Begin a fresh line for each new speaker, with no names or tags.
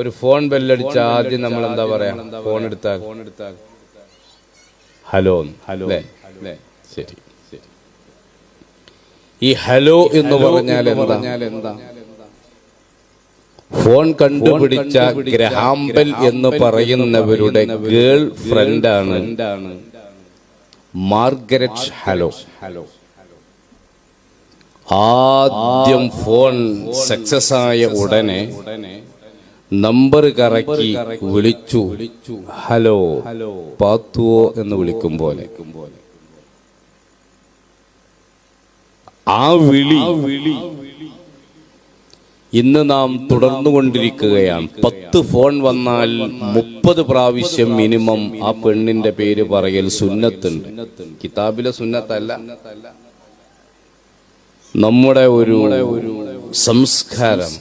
ഒരു ഫോൺ ബെല്ലടിച്ച ആദ്യം നമ്മൾ എന്താ പറയാ? ഫോൺ എടുത്താൽ ഹലോ അല്ലേ? ശരി. ഈ ഹലോ എന്ന് പറഞ്ഞാൽ എന്താ? ഫോൺ കണ്ടുപിടിച്ച ഗ്രഹാംബെൽ എന്ന് പറയുന്നവരുടെ ഗേൾ ഫ്രണ്ടാണ് മാർഗരറ്റ് ഹലോ. ആദ്യം ഫോൺ സക്സസ് ആയ ഉടനെ നമ്പർ കറക്കി വിളിച്ചു, ഹലോ പാത്തുവോ എന്ന് വിളിക്കും പോലെ. ആ വിളി ഇന്ന് നാം തുടർന്നുകൊണ്ടിരിക്കുകയാണ്. 10 ഫോൺ വന്നാൽ 30 പ്രാവശ്യം മിനിമം ആ പെണ്ണിന്റെ പേര് പറയൽ സുന്നത്തുണ്ട്. കിതാബിലെ സുന്നത്തല്ല, നമ്മുടെ ഒരു സംസ്കാരം.